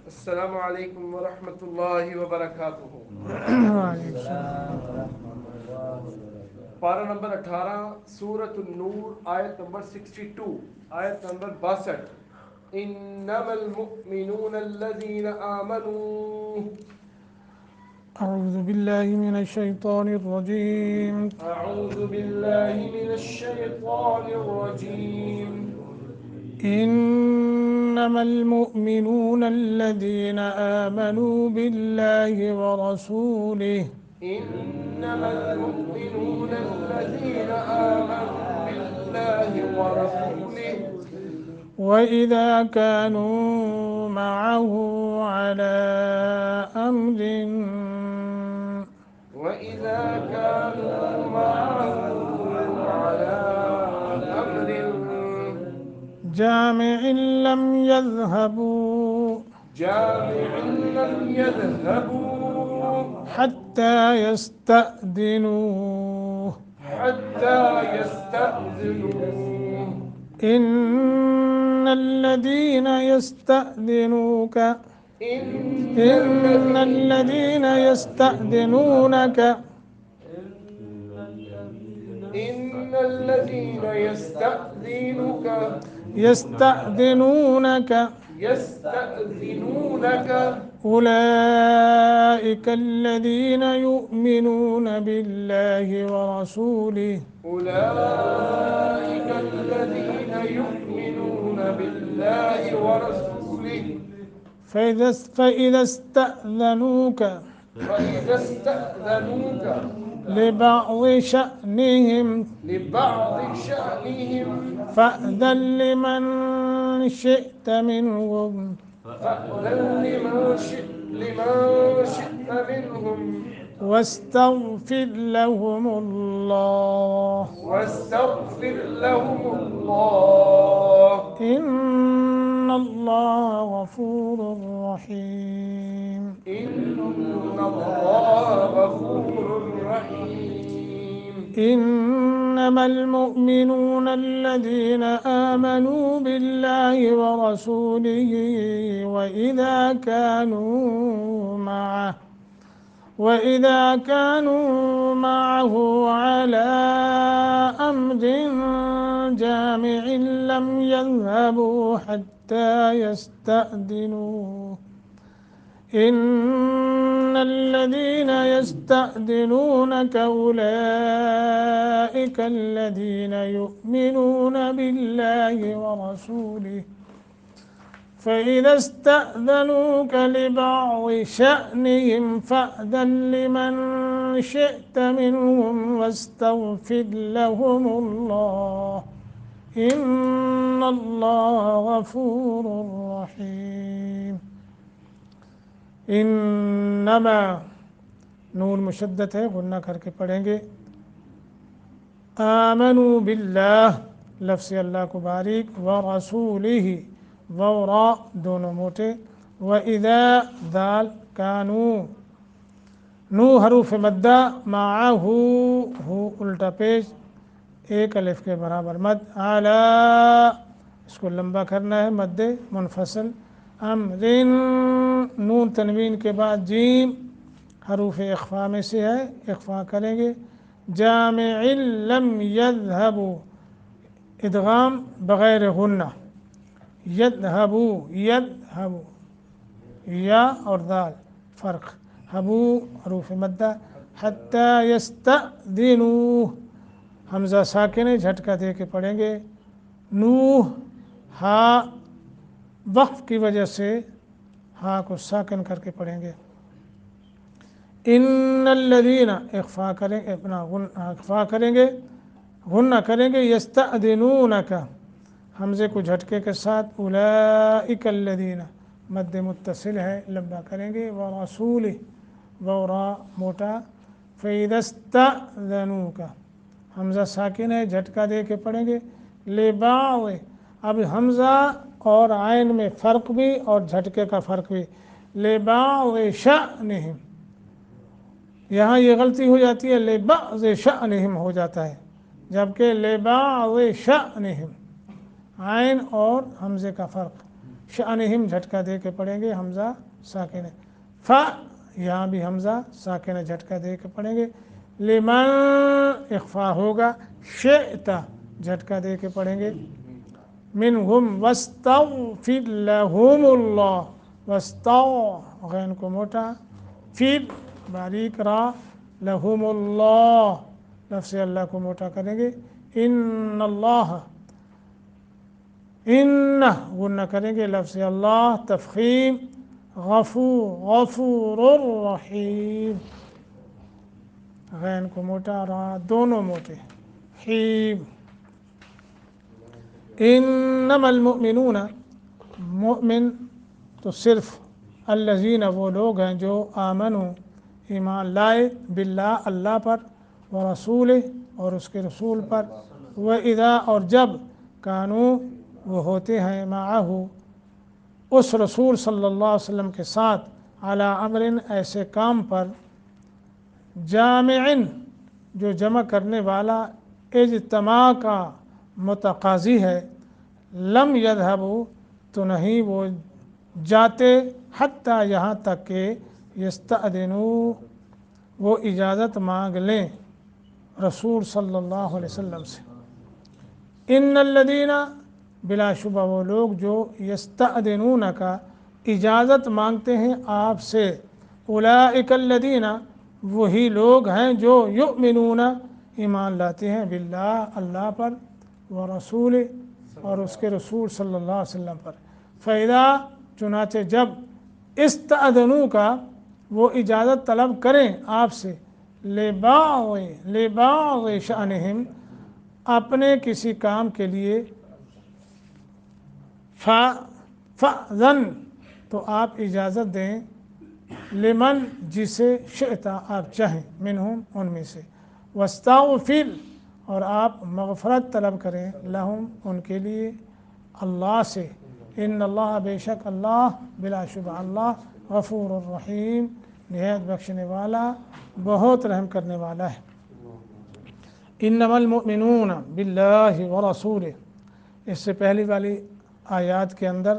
अस्सलामु अलैकुम वरहमतुल्लाहि वबरकातुहू। पारा नंबर 18 सूरत नूर आयत नंबर 62 आयत नंबर 62। इन्नमल मुमिनून अल्लज़ीना आमनू। أعوذ بالله من الشيطان الرجيم अऊज़ु बिल्लाहि मिनश्शैतानिर्रजीम। إنما المؤمنون الذين آمنوا بالله ورسوله इन्नमल मुमिनून अल्लज़ीना आमनू बिल्लाहि व रसूलिहि وإذا كانوا معه على أمر وإذا كانوا معه على أمر جامع لم يذهبوا جامع لم يذهبوا حتى يستأذنوه حتى يستأذنوه. إن الذين يستأذنوك إن الذين يستأذنونك إن الذين يستأذنونك يستأذنونك أولئك الذين يؤمنون بالله ورسوله أولئك الذين يؤمنون بالله ورسوله فإذا استأذنوك فإذا استأذنوك لبعض شأنهم لبعض شأنهم فأذن لمن شئت منهم فأذن لمن شئت منهم واستغفر لهم الله واستغفر لهم الله إن الله غفور رحيم إن الله غفور رحيم. إنما المؤمنون الذين آمنوا بالله ورسوله وإذا كانوا معه على أمر جامع لم يذهبوا حتى يستأذنوه إن الذين يستأذنونك أولئك الذين يؤمنون بالله ورسوله فإذا استأذنوك لبعض شأنهم فأذن لمن شئت منهم واستغفر لهم الله إن الله غفور رحيم. इन्नमा नून मुशद्दत है, गुन्ना करके पढ़ेंगे। आमनु बिल्लाह लफ्ज़ अल्लाह को बारीक, व रसूलिही व रा दोनों मोटे, व इदा दाल कानू नू हरूफ मद्दा माहू हु उल्टा पेश एक अलिफ के बराबर मद आला इसको लंबा करना है मद्दे मुनफसल अमरिन नून तनवीन के बाद जीम हरूफ इख्फा में से है, इख्फा करेंगे। जामिइल लम यذهबू इदगाम बग़ैर गुन्ना यذهबू यذهबू या और दाल फ़र्क हबू हरूफ मद्दा हत्ता यस्तअज़िनू हमज़ा साकिन झटका दे के पढ़ेंगे। नूह हा वक्फ की वजह से हाँ को साकिन करके पढ़ेंगे। इन्नल्लज़ीना इख्फा करेंगे, अपना इख्फा करेंगे, गुन्ना करेंगे। यस्तअज़िनूनका हमज़े को झटके के साथ, उलाइकल्लज़ीना मद्द मुत्तसिल है, लंबा करेंगे। व रसूलिही व रा मोटा, फ़इज़स्तअज़नूका हमज़ा साकिन है, झटका दे के पढ़ेंगे। लिबाअ अब हमज़ा और आयन में फ़र्क भी और झटके का फ़र्क भी। लिबाअ शअनिहिम यहाँ ये गलती हो जाती है, लिबाअ शअनिहिम हो जाता है, जबकि लिबाअ शअनिहिम आयन और हमज़े का फ़र्क शअनहिम झटका दे के पढ़ेंगे, हमज़ा साकिन है। फ़ा यहाँ भी हमज़ा साकिन है, झटका दे के पढ़ेंगे। लिमन इख्फा होगा, शिअता झटका दे के पढ़ेंगे। मिनहुम वस्तग़फिर लहुमुल्लाह, वस्तग़ गैन को मोटा, फिर बारीक रा, लहुमुल्लाह लफ्ज़ अल्लाह को मोटा करेंगे। इन्नल्लाह, इन्ना गुन्ना करेंगे लफ्ज़ अल्लाह तफ़ख़ीम, गफ़ूरुर रहीम, गैन को मोटा, रा दोनों मोटे, हीम। इन्नमल मुमिनून, मुमिन तो सिर्फ़ अल्लज़ीना वो लोग हैं जो आमनु ईमान लाए, बिल्लाह अल्लाह पर, व रसूल और उसके रसूल पर, व इदा और जब, कानू वो होते हैं, माअहू उस रसूल सल्लल्लाहु अलैहि वसल्लम के साथ, अला अमरिन ऐसे काम पर, जामिइन जो जमा करने वाला, इज्तमा का मुतक़ाज़ी है, लम यज़हबू तो नहीं वो जाते, हत्ता यहाँ तक के यस्तअदिनू वो इजाज़त मांग लें रसूल सल्लल्लाहु अलैहि वसल्लम से। इन्नल्लज़ीना बिलाशुबा वो लोग जो यस्तअदिनून का इजाज़त मांगते हैं आपसे, उलाइकल्लज़ीना वही लोग हैं जो युमिनून ईमान लाते हैं, बिल्लाह अल्लाह पर, व रसूल और उसके रसूल सल्लल्लाहु अलैहि वसल्लम पर। फ़ैदा चुनाचे जब, इस्तअदनू का वो इजाज़त तलब करें आपसे, लिबाग़ शअनहिम अपने किसी काम के लिए, फ़अज़न तो आप इजाज़त दें, लिमन जिसे शिअता आप चाहें, मिनहुम उनमें से, वस्तग़फिर और आप मग़फ़रत तलब करें, लहुम उनके लिए, अल्लाह से। इन्नल्लाह बेशक अल्लाह, बिलाशुबा अल्लाह, गफ़ूरुर रहीम निहायत बख्शने वाला, बहुत रहम करने वाला है। इन्नमल मुमिनून बिल्लाहि व रसूलिही, इससे पहली वाली आयत के अंदर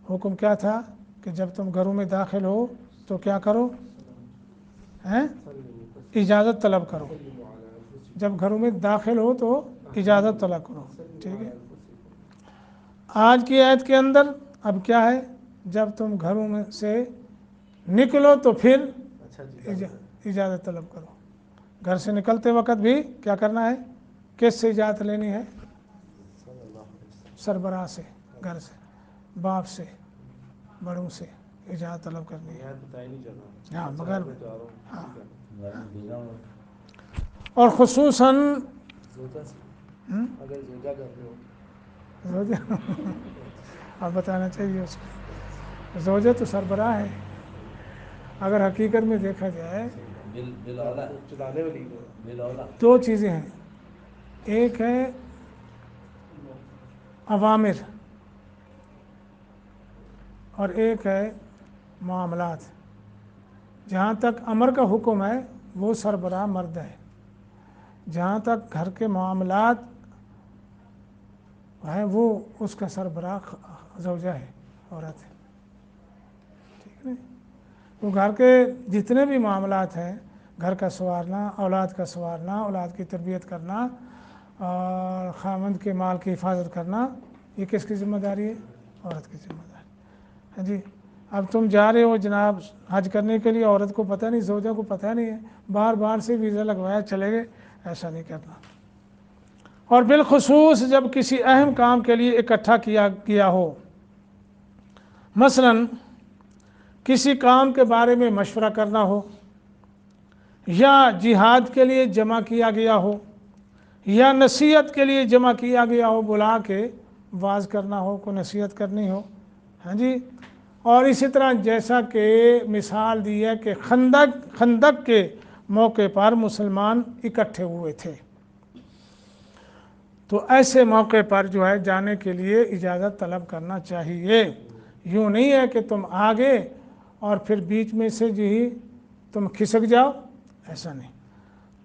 हुक्म क्या था कि जब तुम घरों में दाखिल हो तो क्या करो, हैं, इजाज़त तलब करो। जब घरों में दाखिल हो तो इजाज़त तलब करो, ठीक है। आज की आयत के अंदर अब क्या है, जब तुम घरों में से निकलो तो फिर इजाज़त तलब करो। घर से निकलते वक्त भी क्या करना है, किस से इजाज़त लेनी है, सरबराह से, घर से, बाप से, बड़ों से इजाज़त तलब करनी है। हाँ मगर हाँ, और ख़ुसूसन ज़ोजा अब बताना चाहिए उसको, ज़ोजा तो सरबराह है। अगर हकीकत में देखा जाए दो चीज़ें हैं, एक है अवामिर और एक है मामलात। जहाँ तक अमर का हुक्म है वो सरबराह मर्द है, जहाँ तक घर के मामलात है वो उसका सरबराह ज़ौजा है, औरत है, ठीक है। तो घर के जितने भी मामलात हैं, घर का संवारना, औलाद का संवारना, औलाद की तरबियत करना और खामंद के माल की हिफाजत करना, ये किसकी ज़िम्मेदारी है, औरत की ज़िम्मेदारी है जी। अब तुम जा रहे हो जनाब हज करने के लिए, औरत को पता नहीं, ज़ौजा को पता नहीं है, बार बार से वीज़ा लगवाया चले गए, ऐसा नहीं करना। और बिलखुसूस जब किसी अहम काम के लिए इकट्ठा किया हो, मसलन किसी काम के बारे में मशवरा करना हो, या जिहाद के लिए जमा किया गया हो, या नसीहत के लिए जमा किया गया हो, बुला के वाज करना हो, को नसीहत करनी हो, हाँ जी। और इसी तरह जैसा कि मिसाल दी है कि खंदक के मौके पर मुसलमान इकट्ठे हुए थे, तो ऐसे मौके पर जो है जाने के लिए इजाज़त तलब करना चाहिए। यूँ नहीं है कि तुम आगे और फिर बीच में से जो ही तुम खिसक जाओ, ऐसा नहीं।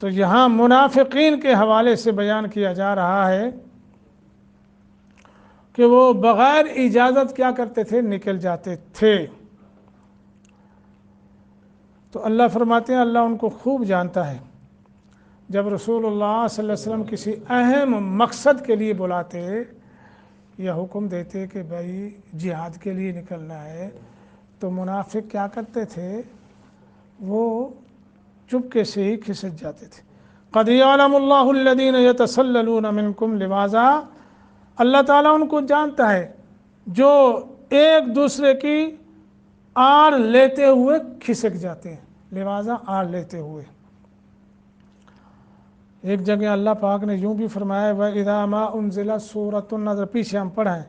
तो यहाँ मुनाफिकीन के हवाले से बयान किया जा रहा है, کہ وہ بغیر اجازت کیا کرتے تھے؟ نکل جاتے تھے۔ تو اللہ فرماتے ہیں اللہ ان کو خوب جانتا ہے، جب رسول اللہ صلی اللہ علیہ وسلم کسی اہم مقصد کے لیے بلاتے یا حکم دیتے کہ بھائی جہاد کے لیے نکلنا ہے، تو منافق کیا کرتے تھے؟ وہ چپکے سے ہی کھسک جاتے تھے۔ قد یعلم اللہ الذین یتسللون منکم لواذا، اللہ تعالیٰ ان کو جانتا ہے جو ایک دوسرے کی آڑ لیتے ہوئے کھسک جاتے ہیں، لواذا آڑ لیتے ہوئے۔ ایک جگہ اللہ پاک نے یوں بھی فرمایا وَإِذَا مَا أُنزِلَتْ سُورَةٌ نظر پیچھے ہم پڑھیں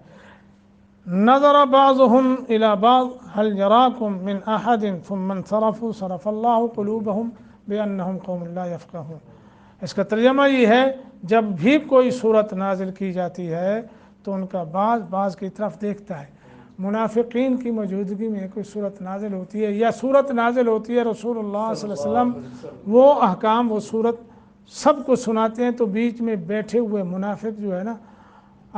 نظر بعضهم الى بعض هل يراكم من احد ثم انصرفوا صرف الله قلوبهم بانهم قوم لا يفقهون۔ اس کا ترجمہ یہ ہے جب بھی کوئی صورت نازل کی جاتی ہے تو ان کا بعض کی طرف دیکھتا ہے۔ منافقین کی موجودگی میں کوئی صورت نازل ہوتی ہے یا صورت نازل ہوتی ہے، رسول اللہ صلی اللہ علیہ وسلم وہ احکام وہ صورت سب کو سناتے ہیں، تو بیچ میں بیٹھے ہوئے منافق جو ہے نا،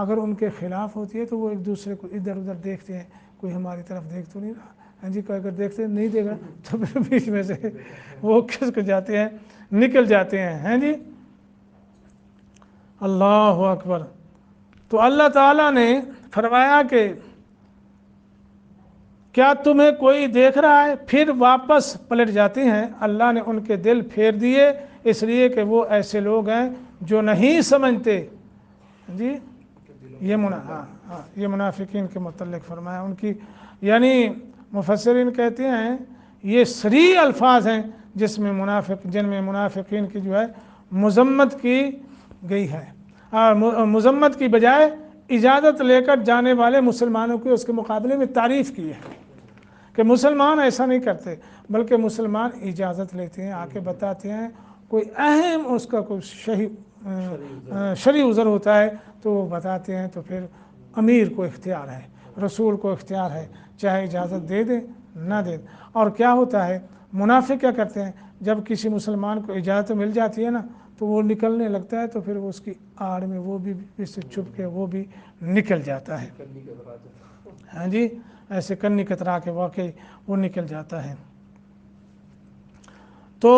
اگر ان کے خلاف ہوتی ہے تو وہ ایک دوسرے کو ادھر ادھر دیکھتے ہیں، کوئی ہماری طرف دیکھ تو نہیں رہا، ہاں جی، کوئی اگر دیکھتے نہیں دیکھ رہا تو پھر بیچ میں سے وہ کھسک جاتے ہیں، نکل جاتے ہیں، ہیں جی۔ اللہ اکبر۔ تو اللہ تعالیٰ نے فرمایا کہ کیا تمہیں کوئی دیکھ رہا ہے؟ پھر واپس پلٹ جاتے ہیں۔ اللہ نے ان کے دل پھیر دیے اس لیے کہ وہ ایسے لوگ ہیں جو نہیں سمجھتے جی۔ یہ منافقین کے متعلق فرمایا ان کی، یعنی مفسرین کہتے ہیں یہ صریح الفاظ ہیں جن میں منافقین کی جو ہے مذمت کی گئی ہے، اور مذمت کی بجائے اجازت لے کر جانے والے مسلمانوں کی اس کے مقابلے میں تعریف کی ہے کہ مسلمان ایسا نہیں کرتے، بلکہ مسلمان اجازت لیتے ہیں، آ کے بتاتے ہیں، کوئی اہم اس کا کوئی شرعی عذر ہوتا ہے تو وہ بتاتے ہیں، تو پھر امیر کو اختیار ہے، رسول کو اختیار ہے، چاہے اجازت دے دیں نہ دیں۔ اور کیا ہوتا ہے، منافق کیا کرتے ہیں، جب کسی مسلمان کو اجازت مل جاتی ہے نا تو وہ نکلنے لگتا ہے، تو پھر وہ اس کی آڑ میں وہ بھی اس سے چھپ کے وہ بھی نکل جاتا ہے، ہاں جی، ایسے کنی کترا کے واقعی وہ نکل جاتا ہے۔ تو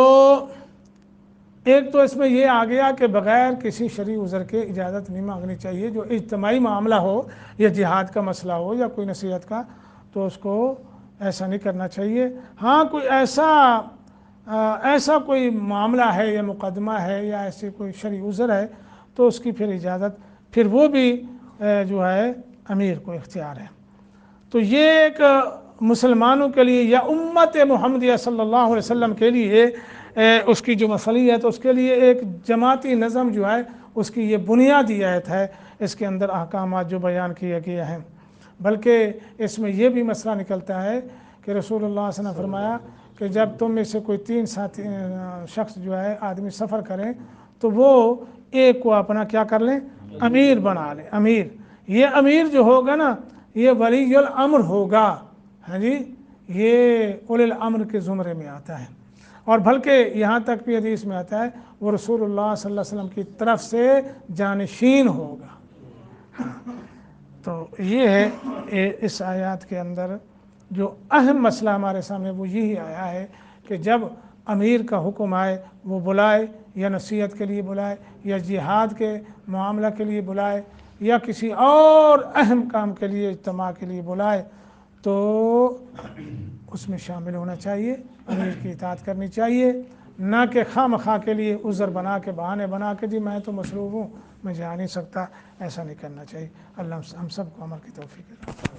ایک تو اس میں یہ آ گیا کہ بغیر کسی شرعی عذر کے اجازت نہیں مانگنی چاہیے، جو اجتماعی معاملہ ہو یا جہاد کا مسئلہ ہو یا کوئی نصیحت کا، تو اس کو ایسا نہیں کرنا چاہیے۔ ہاں کوئی ایسا کوئی معاملہ ہے یا مقدمہ ہے یا ایسے کوئی شرعی عذر ہے تو اس کی پھر اجازت پھر وہ بھی جو ہے امیر کو اختیار ہے۔ تو یہ ایک مسلمانوں کے لیے یا امت محمدیہ صلی اللہ علیہ وسلم کے لیے اس کی جو مصلیحت، اس کے لیے ایک جماعتی نظم جو ہے اس کی یہ بنیادی آیت ہے، اس کے اندر احکامات جو بیان کیے گئے ہیں۔ بلکہ اس میں یہ بھی مسئلہ نکلتا ہے کہ رسول اللہ صلی اللہ علیہ وسلم نے فرمایا کہ جب تم میں سے کوئی 3 ساتھی شخص جو ہے آدمی سفر کریں تو وہ ایک کو اپنا کیا کر لیں، امیر بنا لیں۔ امیر، یہ امیر جو ہوگا نا یہ ولی الامر ہوگا، ہاں جی، یہ اولی الامر کے زمرے میں آتا ہے، اور بلکہ یہاں تک بھی حدیث میں آتا ہے وہ رسول اللہ صلی اللہ علیہ وسلم کی طرف سے جانشین ہوگا۔ تو یہ ہے اس آیات کے اندر جو اہم مسئلہ ہمارے سامنے وہ یہی آیا ہے کہ جب امیر کا حکم آئے وہ بلائے، یا نصیحت کے لیے بلائے، یا جہاد کے معاملہ کے لیے بلائے، یا کسی اور اہم کام کے لیے اجتماع کے لیے بلائے، تو اس میں شامل ہونا چاہیے، امیر کی اطاعت کرنی چاہیے، نہ کہ خواہ مخواہ کے لیے عذر بنا کے بہانے بنا کے جی میں تو مصروف ہوں میں جا نہیں سکتا، ایسا نہیں کرنا چاہیے۔ اللہ ہم سب کو عمل کی توفیق دے۔